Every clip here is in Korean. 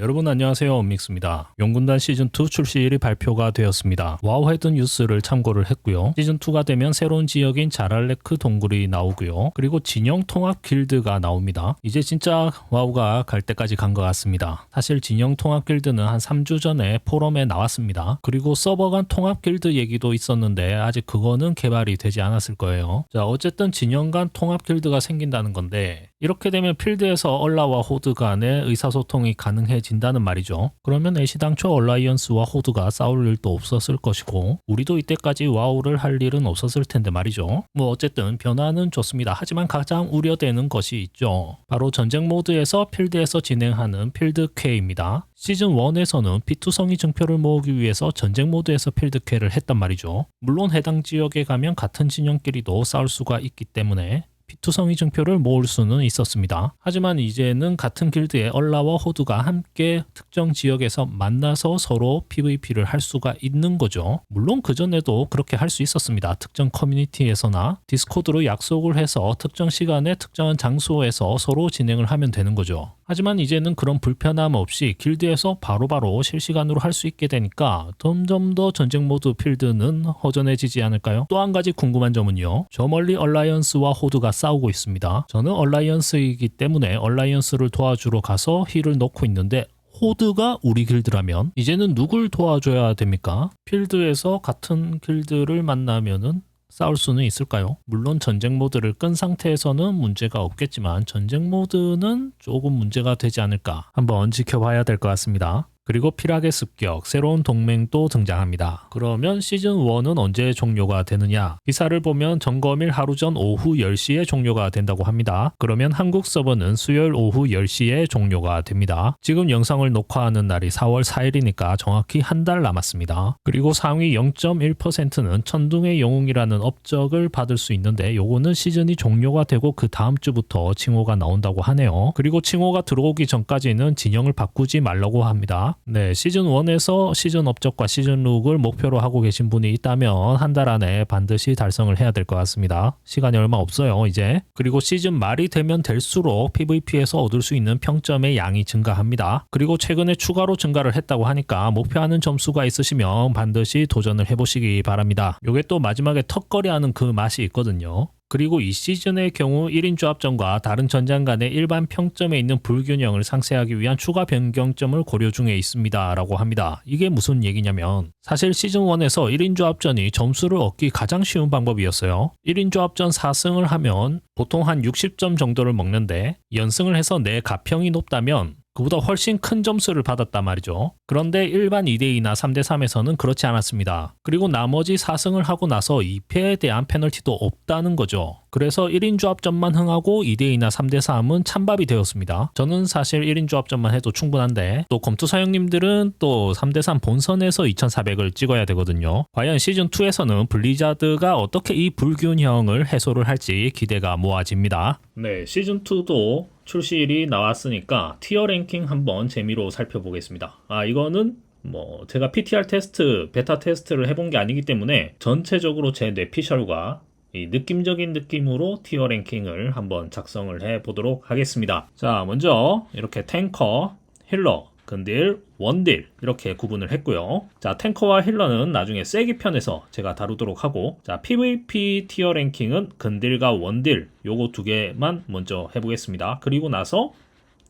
여러분 안녕하세요. 엄믹스입니다. 용군단 시즌2 출시일이 발표가 되었습니다. 와우 헤드 뉴스를 참고를 했고요. 시즌2가 되면 새로운 지역인 자랄레크 동굴이 나오고요. 그리고 진영 통합 길드가 나옵니다. 이제 진짜 와우가 갈 때까지 간 것 같습니다. 사실 진영 통합 길드는 한 3주 전에 포럼에 나왔습니다. 그리고 서버 간 통합 길드 얘기도 있었는데 아직 그거는 개발이 되지 않았을 거예요. 자, 어쨌든 진영 간 통합 길드가 생긴다는 건데 이렇게 되면 필드에서 얼라와 호드 간의 의사소통이 가능해진다는 말이죠. 그러면 애시당초 얼라이언스와 호드가 싸울 일도 없었을 것이고 우리도 이때까지 와우를 할 일은 없었을 텐데 말이죠. 뭐 어쨌든 변화는 좋습니다. 하지만 가장 우려되는 것이 있죠. 바로 전쟁 모드에서 필드에서 진행하는 필드퀘입니다. 시즌1에서는 피투성이 증표를 모으기 위해서 전쟁 모드에서 필드퀘를 했단 말이죠. 물론 해당 지역에 가면 같은 진영끼리도 싸울 수가 있기 때문에 피투성이 증표를 모을 수는 있었습니다. 하지만 이제는 같은 길드의 얼라와 호두가 함께 특정 지역에서 만나서 서로 PVP를 할 수가 있는 거죠. 물론 그전에도 그렇게 할 수 있었습니다. 특정 커뮤니티에서나 디스코드로 약속을 해서 특정 시간에 특정한 장소에서 서로 진행을 하면 되는 거죠. 하지만 이제는 그런 불편함 없이 길드에서 바로바로 실시간으로 할 수 있게 되니까 점점 더 전쟁 모드 필드는 허전해지지 않을까요? 또 한 가지 궁금한 점은요. 저 멀리 얼라이언스와 호드가 싸우고 있습니다. 저는 얼라이언스이기 때문에 얼라이언스를 도와주러 가서 힐을 넣고 있는데 호드가 우리 길드라면 이제는 누굴 도와줘야 됩니까? 필드에서 같은 길드를 만나면은 싸울 수는 있을까요? 물론 전쟁 모드를 끈 상태에서는 문제가 없겠지만 전쟁 모드는 조금 문제가 되지 않을까 한번 지켜봐야 될 것 같습니다. 그리고 피락의 습격, 새로운 동맹도 등장합니다. 그러면 시즌1은 언제 종료가 되느냐? 기사를 보면 점검일 하루 전 오후 10시에 종료가 된다고 합니다. 그러면 한국 서버는 수요일 오후 10시에 종료가 됩니다. 지금 영상을 녹화하는 날이 4월 4일이니까 정확히 한 달 남았습니다. 그리고 상위 0.1%는 천둥의 영웅이라는 업적을 받을 수 있는데 요거는 시즌이 종료가 되고 그 다음 주부터 칭호가 나온다고 하네요. 그리고 칭호가 들어오기 전까지는 진영을 바꾸지 말라고 합니다. 네, 시즌1에서 시즌 업적과 시즌 룩을 목표로 하고 계신 분이 있다면 한 달 안에 반드시 달성을 해야 될 것 같습니다. 시간이 얼마 없어요, 이제. 그리고 시즌 말이 되면 될수록 PVP에서 얻을 수 있는 평점의 양이 증가합니다. 그리고 최근에 추가로 증가를 했다고 하니까 목표하는 점수가 있으시면 반드시 도전을 해보시기 바랍니다. 요게 또 마지막에 턱걸이하는 그 맛이 있거든요. 그리고 이 시즌의 경우 1인 조합전과 다른 전장 간의 일반 평점에 있는 불균형을 상쇄하기 위한 추가 변경점을 고려 중에 있습니다 라고 합니다. 이게 무슨 얘기냐면 사실 시즌1에서 1인 조합전이 점수를 얻기 가장 쉬운 방법이었어요. 1인 조합전 4승을 하면 보통 한 60점 정도를 먹는데 연승을 해서 내 가평이 높다면 그보다 훨씬 큰 점수를 받았단 말이죠. 그런데 일반 2대2나 3대3에서는 그렇지 않았습니다. 그리고 나머지 4승을 하고 나서 2패에 대한 페널티도 없다는 거죠. 그래서 1인 조합전만 흥하고 2대2나 3대3은 찬밥이 되었습니다. 저는 사실 1인 조합전만 해도 충분한데 또 검투사형님들은 또 3대3 본선에서 2400을 찍어야 되거든요. 과연 시즌2에서는 블리자드가 어떻게 이 불균형을 해소를 할지 기대가 모아집니다. 네, 시즌2도 출시일이 나왔으니까 티어 랭킹 한번 재미로 살펴보겠습니다. 이거는 뭐 제가 PTR 테스트, 베타 테스트를 해본 게 아니기 때문에 전체적으로 제 뇌피셜과 이 느낌적인 느낌으로 티어 랭킹을 한번 작성을 해 보도록 하겠습니다. 자, 먼저 이렇게 탱커, 힐러, 근딜, 원딜 이렇게 구분을 했고요. 자, 탱커와 힐러는 나중에 세기 편에서 제가 다루도록 하고, 자, PVP 티어 랭킹은 근딜과 원딜 요거 두 개만 먼저 해보겠습니다. 그리고 나서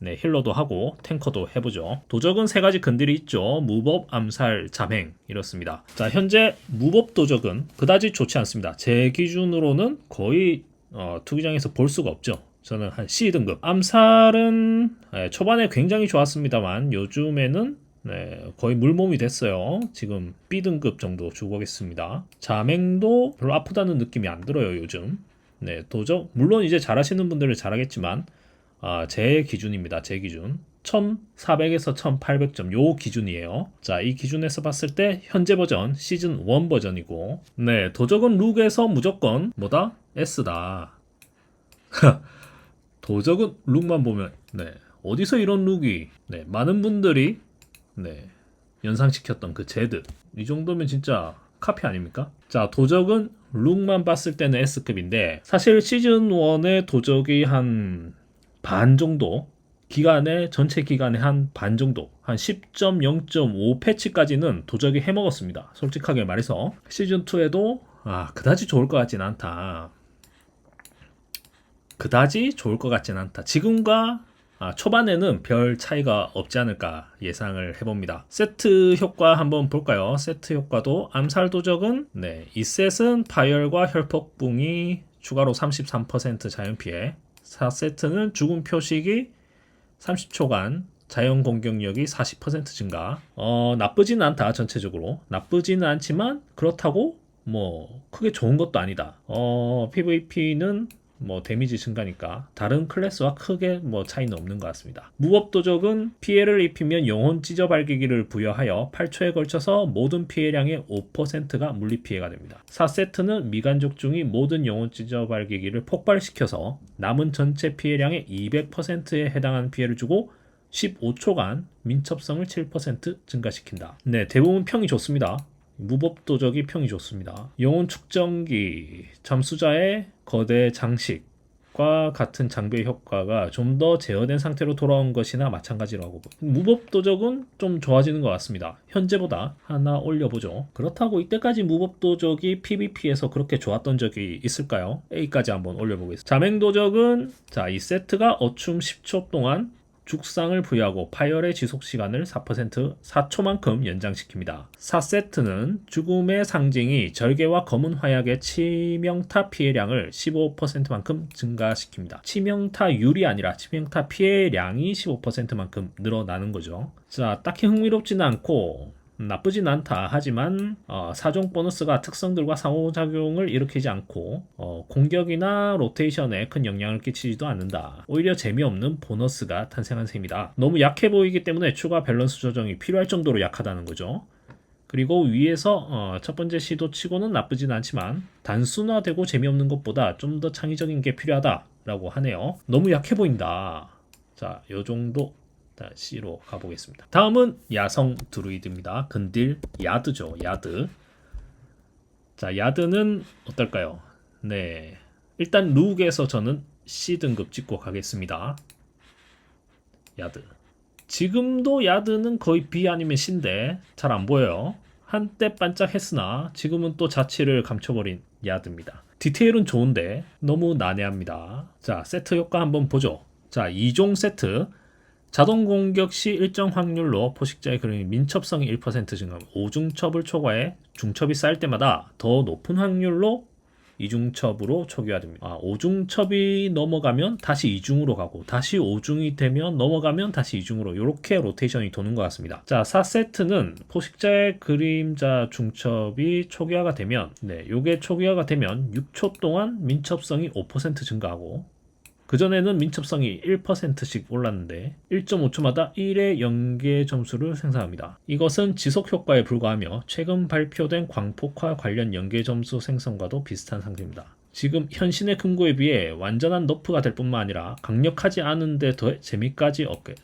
네, 힐러도 하고 탱커도 해보죠. 도적은 세 가지 근딜이 있죠. 무법, 암살, 잠행 이렇습니다. 자, 현재 무법 도적은 그다지 좋지 않습니다. 제 기준으로는 거의 투기장에서 볼 수가 없죠. 저는 한 C등급. 암살은 초반에 굉장히 좋았습니다만 요즘에는 거의 물몸이 됐어요. 지금 B등급 정도 주고겠습니다. 잠행도 별로 아프다는 느낌이 안 들어요, 요즘. 네, 도적 물론 이제 잘하시는 분들은 잘하겠지만 제 기준입니다. 제 기준 1400에서 1800점 요 기준이에요. 자, 이 기준에서 봤을 때 현재 버전 시즌 1 버전이고, 네, 도적은 룩에서 무조건 뭐다? S다. 도적은 룩만 보면 어디서 이런 룩이 많은 분들이 연상시켰던 그 제드 이 정도면 진짜 카피 아닙니까? 자, 도적은 룩만 봤을 때는 S급인데 사실 시즌 1의 도적이 한 반 정도 기간에 전체 기간에 한 반 정도 한 10.0.5 패치까지는 도저히 해먹었습니다. 솔직하게 말해서 시즌2에도 그다지 좋을 것 같진 않다. 지금과 초반에는 별 차이가 없지 않을까 예상을 해봅니다. 세트 효과 한번 볼까요? 세트 효과도 암살 도적은 2셋은 파열과 혈폭붕이 추가로 33% 자연 피해, 4세트는 죽음 표식이 30초간 자연 공격력이 40% 증가. 나쁘진 않다. 전체적으로 나쁘지는 않지만 그렇다고 뭐 크게 좋은 것도 아니다. PVP는 뭐 데미지 증가니까 다른 클래스와 크게 뭐 차이는 없는 것 같습니다. 무법도적은 피해를 입히면 영혼 찢어발기기를 부여하여 8초에 걸쳐서 모든 피해량의 5%가 물리피해가 됩니다. 4세트는 미간족중이 모든 영혼 찢어발기기를 폭발시켜서 남은 전체 피해량의 200%에 해당하는 피해를 주고 15초간 민첩성을 7% 증가시킨다. 네, 대부분 평이 좋습니다. 무법도적이 평이 좋습니다. 영혼 축전기, 잠수자의 거대 장식과 같은 장비의 효과가 좀 더 제어된 상태로 돌아온 것이나 마찬가지라고. 무법도적은 좀 좋아지는 것 같습니다. 현재보다 하나 올려보죠. 그렇다고 이때까지 무법도적이 PVP에서 그렇게 좋았던 적이 있을까요? A까지 한번 올려보겠습니다. 자맹도적은 이 세트가 어춤 10초 동안 죽상을 부여하고 파열의 지속시간을 4초만큼 연장시킵니다. 4세트는 죽음의 상징이 절개와 검은 화약의 치명타 피해량을 15%만큼 증가시킵니다. 치명타율이 아니라 치명타 피해량이 15%만큼 늘어나는 거죠. 딱히 흥미롭지는 않고 나쁘진 않다. 하지만 사종 보너스가 특성들과 상호작용을 일으키지 않고 공격이나 로테이션에 큰 영향을 끼치지도 않는다. 오히려 재미없는 보너스가 탄생한 셈이다. 너무 약해 보이기 때문에 추가 밸런스 조정이 필요할 정도로 약하다는 거죠. 그리고 위에서 첫 번째 시도치고는 나쁘진 않지만 단순화되고 재미없는 것보다 좀 더 창의적인 게 필요하다라고 하네요. 너무 약해 보인다. 요 정도 C로 가보겠습니다. 다음은 야성 드루이드입니다. 근딜 야드죠. 야드. 야드는 어떨까요? 네, 일단 룩에서 저는 C등급 찍고 가겠습니다. 야드. 지금도 야드는 거의 B 아니면 C인데 잘 안 보여요. 한때 반짝했으나 지금은 또 자취를 감춰버린 야드입니다. 디테일은 좋은데 너무 난해합니다. 세트 효과 한번 보죠. 2종 세트. 자동 공격 시 일정 확률로 포식자의 그림이 민첩성이 1% 증가하면 5중첩을 초과해 중첩이 쌓일 때마다 더 높은 확률로 2중첩으로 초기화됩니다. 5중첩이 넘어가면 다시 2중으로 가고 다시 5중이 되면 넘어가면 다시 2중으로 이렇게 로테이션이 도는 것 같습니다. 4세트는 포식자의 그림자 중첩이 초기화가 되면 요게 초기화가 되면 6초 동안 민첩성이 5% 증가하고 그전에는 민첩성이 1%씩 올랐는데 1.5초마다 1의 연계 점수를 생성합니다. 이것은 지속 효과에 불과하며 최근 발표된 광폭화 관련 연계 점수 생성과도 비슷한 상태입니다. 지금 현신의 금고에 비해 완전한 너프가 될 뿐만 아니라 강력하지 않은데 더 재미까지 얻게.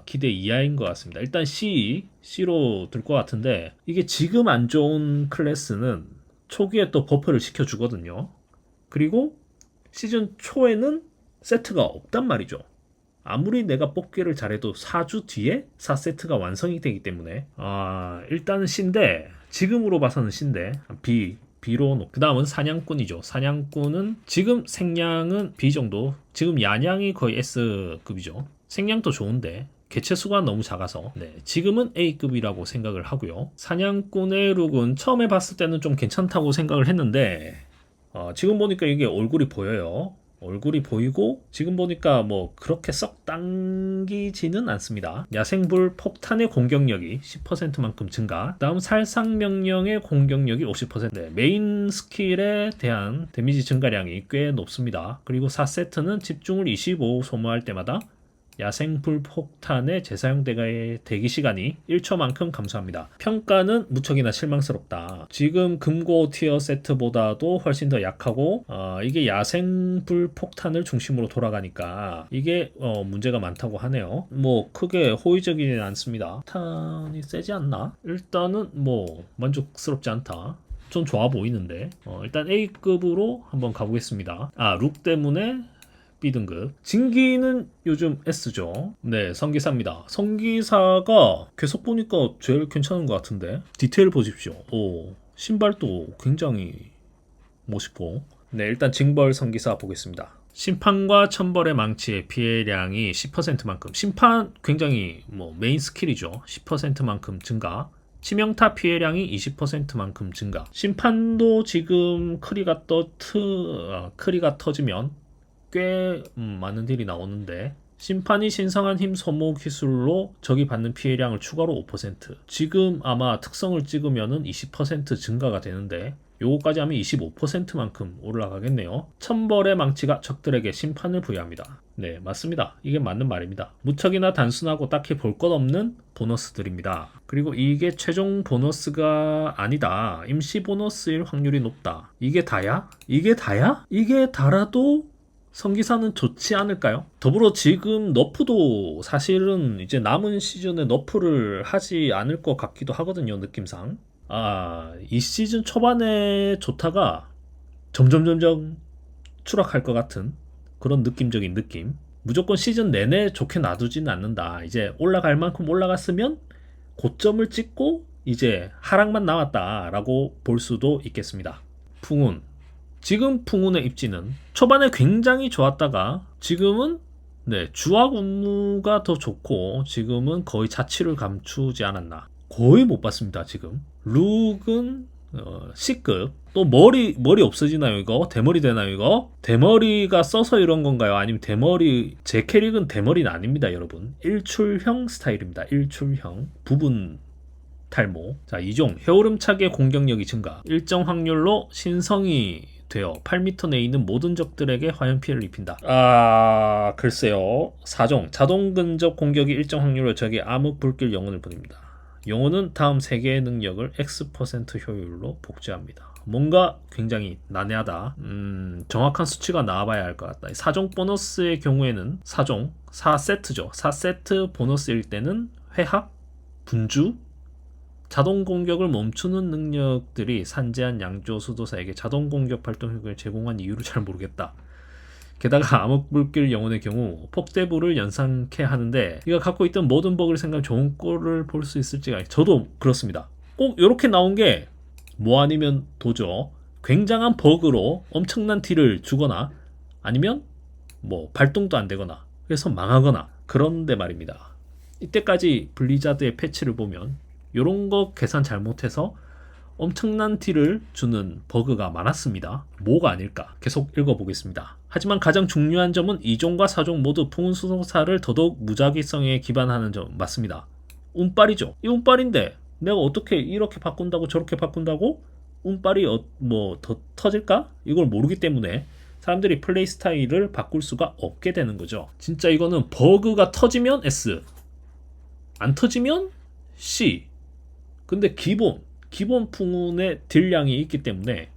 기대 이하인 것 같습니다. 일단 C로 들 것 같은데 이게 지금 안 좋은 클래스는 초기에 또 버프를 시켜주거든요. 그리고 시즌 초에는 세트가 없단 말이죠. 아무리 내가 뽑기를 잘해도 4주 뒤에 4세트가 완성이 되기 때문에 일단은 C인데 지금으로 봐서는 C인데 B로 놓고 그 다음은 사냥꾼이죠. 사냥꾼은 지금 생량은 B 정도, 지금 야냥이 거의 S급이죠. 생량도 좋은데 개체수가 너무 작아서 지금은 A급이라고 생각을 하고요. 사냥꾼의 룩은 처음에 봤을 때는 좀 괜찮다고 생각을 했는데 지금 보니까 이게 얼굴이 보여요. 얼굴이 보이고 지금 보니까 뭐 그렇게 썩 당기지는 않습니다. 야생불 폭탄의 공격력이 10%만큼 증가. 다음 살상명령의 공격력이 50%. 메인 스킬에 대한 데미지 증가량이 꽤 높습니다. 그리고 4세트는 집중을 25 소모할 때마다 야생불 폭탄의 재사용 대기 시간이 1초만큼 감소합니다. 평가는 무척이나 실망스럽다. 지금 금고 티어 세트보다도 훨씬 더 약하고 이게 야생불 폭탄을 중심으로 돌아가니까 이게 문제가 많다고 하네요. 뭐 크게 호의적이진 않습니다. 폭탄이 세지 않나? 일단은 뭐 만족스럽지 않다. 좀 좋아 보이는데 일단 A급으로 한번 가보겠습니다. 룩 때문에 B등급. 진기는 요즘 S죠. 네, 성기사입니다. 성기사가 계속 보니까 제일 괜찮은 것 같은데 디테일 보십시오. 오, 신발도 굉장히 멋있고. 네, 일단 징벌 성기사 보겠습니다. 심판과 천벌의 망치의 피해량이 10%만큼, 심판 굉장히 메인 스킬이죠. 10%만큼 증가. 치명타 피해량이 20%만큼 증가. 심판도 지금 크리가 터지면 꽤 많은 딜이 나오는데, 심판이 신성한 힘 소모 기술로 적이 받는 피해량을 추가로 5%. 지금 아마 특성을 찍으면은 20% 증가가 되는데, 요거까지 하면 25%만큼 올라가겠네요. 천벌의 망치가 적들에게 심판을 부여합니다. 네, 맞습니다. 이게 맞는 말입니다. 무척이나 단순하고 딱히 볼 것 없는 보너스들입니다. 그리고 이게 최종 보너스가 아니다. 임시 보너스일 확률이 높다. 이게 다야? 이게 다야? 이게 다라도 성기사는 좋지 않을까요? 더불어 지금 너프도 사실은 이제 남은 시즌에 너프를 하지 않을 것 같기도 하거든요, 느낌상. 이 시즌 초반에 좋다가 점점 추락할 것 같은 그런 느낌적인 느낌. 무조건 시즌 내내 좋게 놔두지는 않는다. 이제 올라갈 만큼 올라갔으면 고점을 찍고 이제 하락만 남았다라고 볼 수도 있겠습니다. 풍운. 지금 풍운의 입지는 초반에 굉장히 좋았다가 지금은 주악 운무가 더 좋고 지금은 거의 자취를 감추지 않았나. 거의 못 봤습니다. 지금 룩은 C급. 또 머리 없어지나요 이거? 대머리 되나요 이거? 대머리가 써서 이런 건가요? 아니면 대머리, 제 캐릭은 대머리는 아닙니다 여러분. 일출형 스타일입니다. 일출형 부분 탈모. 자, 2종 해오름차게 공격력이 증가. 일정 확률로 신성이 되어 8m 내에 있는 모든 적들에게 화염 피해를 입힌다. 글쎄요. 4종 자동 근접 공격이 일정 확률로 적의 암흑 불길 영혼을 보냅니다. 영혼은 다음 3개의 능력을 X% 효율로 복제합니다. 뭔가 굉장히 난해하다. 정확한 수치가 나와봐야 할 것 같다. 4종 보너스의 경우에는 4세트죠. 4세트 보너스일 때는 회학, 분주, 자동 공격을 멈추는 능력들이 산재한 양조 수도사에게 자동 공격 발동 효과를 제공한 이유를 잘 모르겠다. 게다가 암흑불길 영혼의 경우 폭대부를 연상케 하는데 이가 갖고 있던 모든 버그를 생각하면 좋은 꼴을 볼 수 있을지가. 저도 그렇습니다. 꼭 이렇게 나온 게 뭐 아니면 도죠. 굉장한 버그로 엄청난 딜을 주거나 아니면 발동도 안 되거나 그래서 망하거나 그런데 말입니다. 이때까지 블리자드의 패치를 보면 이런 거 계산 잘못해서 엄청난 딜을 주는 버그가 많았습니다. 뭐가 아닐까? 계속 읽어보겠습니다. 하지만 가장 중요한 점은 2종과 4종 모두 풍운수소사를 더더욱 무작위성에 기반하는 점 맞습니다. 운빨이죠. 이 운빨인데 내가 어떻게 이렇게 바꾼다고 저렇게 바꾼다고 운빨이 더 터질까? 이걸 모르기 때문에 사람들이 플레이 스타일을 바꿀 수가 없게 되는 거죠. 진짜 이거는 버그가 터지면 S, 안 터지면 C. 근데 기본 풍운의 딜량이 있기 때문에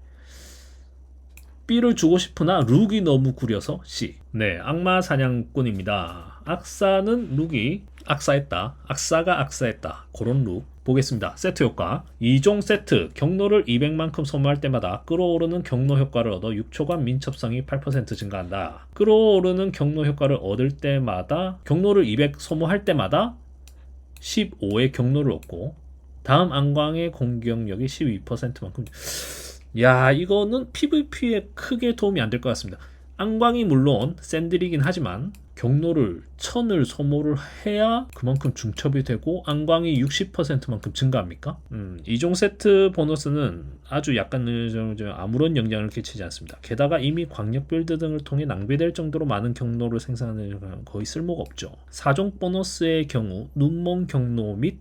B를 주고 싶으나 룩이 너무 구려서 C. 네, 악마 사냥꾼입니다. 악사는 룩이 악사했다. 악사가 악사했다. 그런 룩. 보겠습니다. 세트 효과. 2종 세트. 경로를 200만큼 소모할 때마다 끌어오르는 경로 효과를 얻어 6초간 민첩성이 8% 증가한다. 끌어오르는 경로 효과를 얻을 때마다 경로를 200 소모할 때마다 15의 경로를 얻고 다음 안광의 공격력이 12%만큼. 야, 이거는 PVP에 크게 도움이 안 될 것 같습니다. 안광이 물론 샌들이긴 하지만 경로를 1000을 소모를 해야 그만큼 중첩이 되고 안광이 60%만큼 증가합니까? 2종 세트 보너스는 아주 약간 아무런 영향을 끼치지 않습니다. 게다가 이미 광역 빌드 등을 통해 낭비될 정도로 많은 경로를 생산하는 거의 쓸모가 없죠. 4종 보너스의 경우 눈먼 경로 및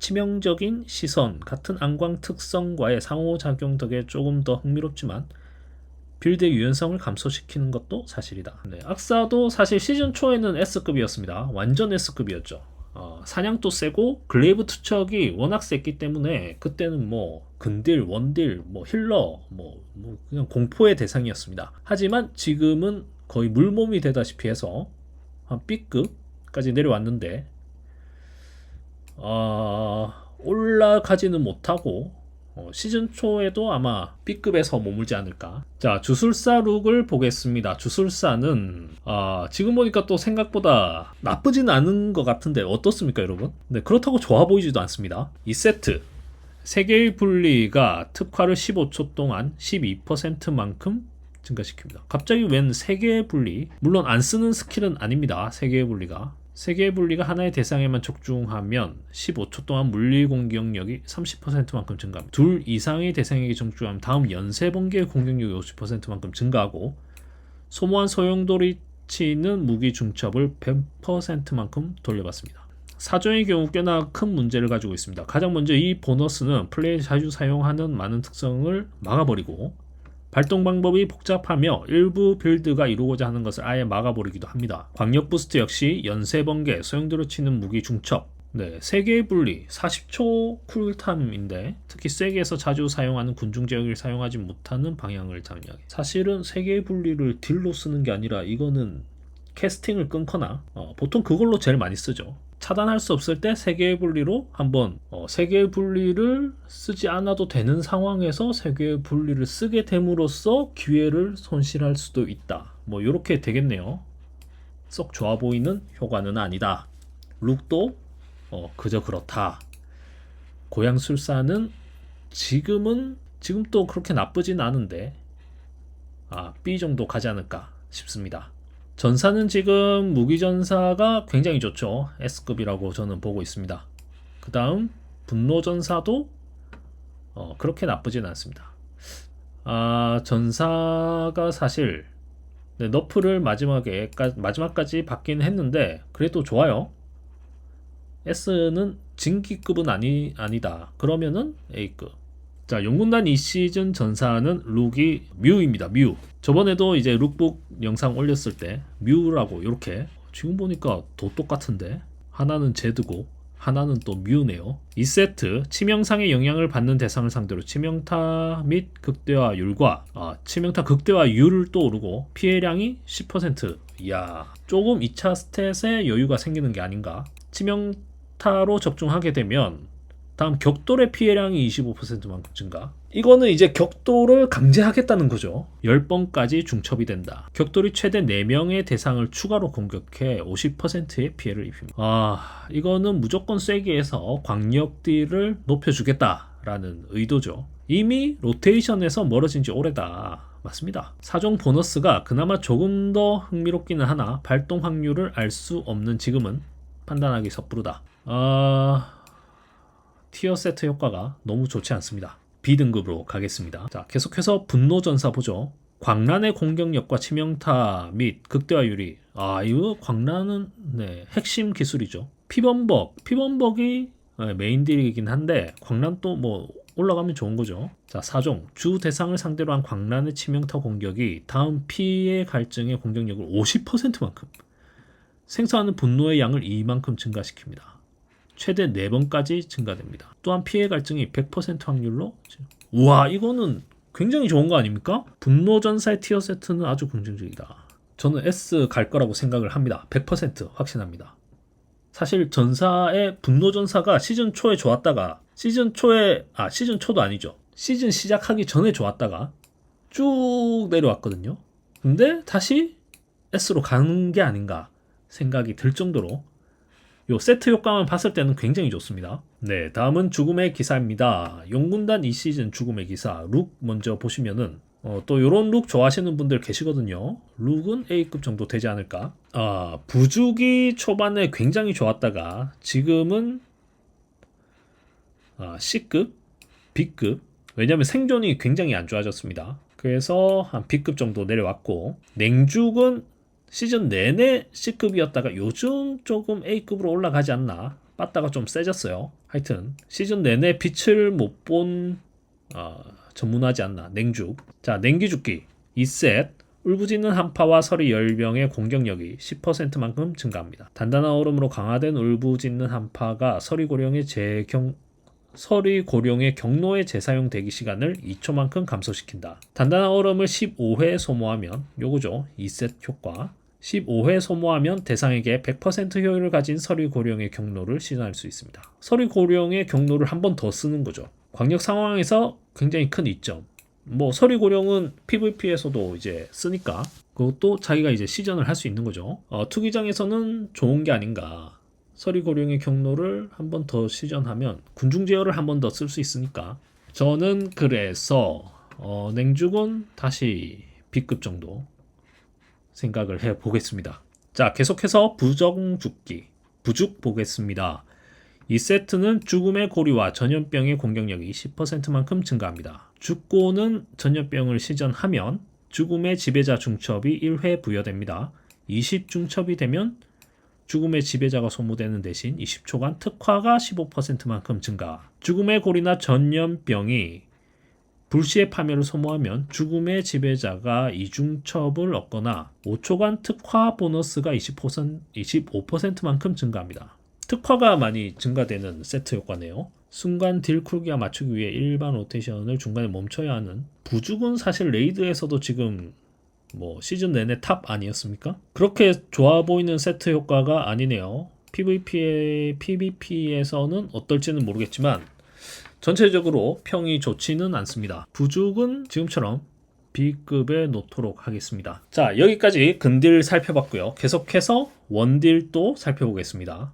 치명적인 시선 같은 안광 특성과의 상호작용 덕에 조금 더 흥미롭지만 빌드의 유연성을 감소시키는 것도 사실이다. 악사도 사실 시즌 초에는 S급이었습니다. 완전 S급이었죠. 사냥도 세고 글레이브 투척이 워낙 셌기 때문에 그때는 근딜, 원딜, 힐러, 그냥 공포의 대상이었습니다. 하지만 지금은 거의 물몸이 되다시피 해서 한 B급까지 내려왔는데 올라가지는 못하고 시즌 초에도 아마 B급에서 머물지 않을까. 자, 주술사 룩을 보겠습니다. 주술사는 지금 보니까 또 생각보다 나쁘진 않은 것 같은데 어떻습니까 여러분? 네, 그렇다고 좋아 보이지도 않습니다. 이 세트 3개의 분리가 특화를 15초 동안 12%만큼 증가시킵니다. 갑자기 웬 3개의 분리? 물론 안 쓰는 스킬은 아닙니다. 3개의 분리가. 3개의 분리가 하나의 대상에만 적중하면 15초 동안 물리 공격력이 30%만큼 증가합니다. 둘 이상의 대상에게 적중하면 다음 연쇄 번개의 공격력이 50%만큼 증가하고 소모한 소용돌이치는 무기 중첩을 100%만큼 돌려받습니다. 사정의 경우 꽤나 큰 문제를 가지고 있습니다. 가장 먼저 이 보너스는 플레이에 자주 사용하는 많은 특성을 막아버리고 발동 방법이 복잡하며 일부 빌드가 이루고자 하는 것을 아예 막아버리기도 합니다. 광역 부스트 역시 연쇄 번개, 소용돌이 치는 무기 중첩, 3개의 분리, 40초 쿨타임인데 특히 세계에서 자주 사용하는 군중 제어기를 사용하지 못하는 방향을 잡냐게. 사실은 3개의 분리를 딜로 쓰는 게 아니라 이거는 캐스팅을 끊거나 보통 그걸로 제일 많이 쓰죠. 차단할 수 없을 때 3개의 분리로 한번 3개의 분리를 쓰지 않아도 되는 상황에서 3개의 분리를 쓰게 됨으로써 기회를 손실할 수도 있다. 뭐 이렇게 되겠네요. 썩 좋아 보이는 효과는 아니다. 룩도 그저 그렇다. 고양술사는 지금 또 그렇게 나쁘진 않은데 B 정도 가지 않을까 싶습니다. 전사는 지금 무기전사가 굉장히 좋죠. S급이라고 저는 보고 있습니다. 그 다음 분노전사도 그렇게 나쁘진 않습니다. 전사가 사실 너프를 마지막까지 받긴 했는데 그래도 좋아요. S는 진기급은 아니다. 그러면은 A급. 자, 용군단 이 시즌 전사는 룩이 뮤입니다. 뮤. 저번에도 이제 룩북 영상 올렸을 때 뮤라고 이렇게 지금 보니까 도 똑같은데 하나는 제드고 하나는 또 뮤네요. 이 세트 치명상의 영향을 받는 대상을 상대로 치명타 및 극대화율과 치명타 극대화율을 또 오르고 피해량이 10%. 이야, 조금 2차 스탯에 여유가 생기는 게 아닌가. 치명타로 적중하게 되면 다음 격돌의 피해량이 25%만큼 증가. 이거는 이제 격돌을 강제하겠다는 거죠. 10번까지 중첩이 된다. 격돌이 최대 4명의 대상을 추가로 공격해 50%의 피해를 입힙니다. 이거는 무조건 세게 해서 광역딜을 높여주겠다라는 의도죠. 이미 로테이션에서 멀어진 지 오래다. 맞습니다. 사종 보너스가 그나마 조금 더 흥미롭기는 하나 발동 확률을 알 수 없는 지금은 판단하기 섣부르다. 티어 세트 효과가 너무 좋지 않습니다. B등급으로 가겠습니다. 자, 계속해서 분노전사 보죠. 광란의 공격력과 치명타 및 극대화율이 이거 광란은 핵심 기술이죠. 피범벅이 메인 딜이긴 한데 광란도 뭐 올라가면 좋은 거죠. 자, 사종 주 대상을 상대로 한 광란의 치명타 공격이 다음 피해 갈증의 공격력을 50%만큼 생성하는 분노의 양을 이만큼 증가시킵니다. 최대 4번까지 증가됩니다. 또한 피해 갈증이 100% 확률로. 우와, 이거는 굉장히 좋은 거 아닙니까? 분노전사의 티어 세트는 아주 긍정적이다. 저는 S 갈 거라고 생각을 합니다. 100% 확신합니다. 사실 전사의 분노전사가 시즌 초에 좋았다가 시즌 초도 아니죠. 시즌 시작하기 전에 좋았다가 쭉 내려왔거든요. 근데 다시 S로 가는 게 아닌가 생각이 들 정도로 요 세트 효과만 봤을 때는 굉장히 좋습니다. 네, 다음은 죽음의 기사입니다. 용군단 이 시즌 죽음의 기사 룩 먼저 보시면은 또 요런 룩 좋아하시는 분들 계시거든요. 룩은 A급 정도 되지 않을까. 부죽이 초반에 굉장히 좋았다가 지금은 C급, B급. 왜냐면 생존이 굉장히 안 좋아졌습니다. 그래서 한 B급 정도 내려왔고, 냉죽은 시즌 내내 C급이었다가 요즘 조금 A급으로 올라가지 않나. 빠따가 좀 세졌어요. 하여튼 시즌 내내 빛을 못 본 전문하지 않나. 냉죽. 자, 냉기죽기 2셋. 울부짖는 한파와 서리 10명의 공격력이 10%만큼 증가합니다. 단단한 얼음으로 강화된 울부짖는 한파가 서리 고령의 경로의 재사용 대기 시간을 2초만큼 감소시킨다. 단단한 얼음을 15회 소모하면 요거죠. 2셋 효과. 15회 소모하면 대상에게 100% 효율을 가진 서리 고령의 경로를 시전할 수 있습니다. 서리 고령의 경로를 한 번 더 쓰는 거죠. 광역 상황에서 굉장히 큰 이점. 뭐 서리 고령은 PVP에서도 이제 쓰니까 그것도 자기가 이제 시전을 할 수 있는 거죠. 투기장에서는 좋은 게 아닌가. 서리 고령의 경로를 한 번 더 시전하면 군중 제어를 한 번 더 쓸 수 있으니까 저는 그래서 냉죽은 다시 B급 정도 생각을 해 보겠습니다. 자, 계속해서 부정죽기 부죽 보겠습니다. 이 세트는 죽음의 고리와 전염병의 공격력이 10%만큼 증가합니다. 죽고는 전염병을 시전하면 죽음의 지배자 중첩이 1회 부여됩니다. 20중첩이 되면 죽음의 지배자가 소모되는 대신 20초간 특화가 15%만큼 증가. 죽음의 고리나 전염병이 불시의 파멸을 소모하면 죽음의 지배자가 2중첩을 얻거나 5초간 특화 보너스가 25%만큼 증가합니다. 특화가 많이 증가되는 세트 효과네요. 순간 딜 쿨기와 맞추기 위해 일반 로테이션을 중간에 멈춰야 하는 부죽은 사실 레이드에서도 지금 뭐 시즌 내내 탑 아니었습니까? 그렇게 좋아 보이는 세트 효과가 아니네요. PVP에서는 어떨지는 모르겠지만 전체적으로 평이 좋지는 않습니다. 부죽은 지금처럼 B급에 놓도록 하겠습니다. 자, 여기까지 근딜 살펴봤고요. 계속해서 원딜도 살펴보겠습니다.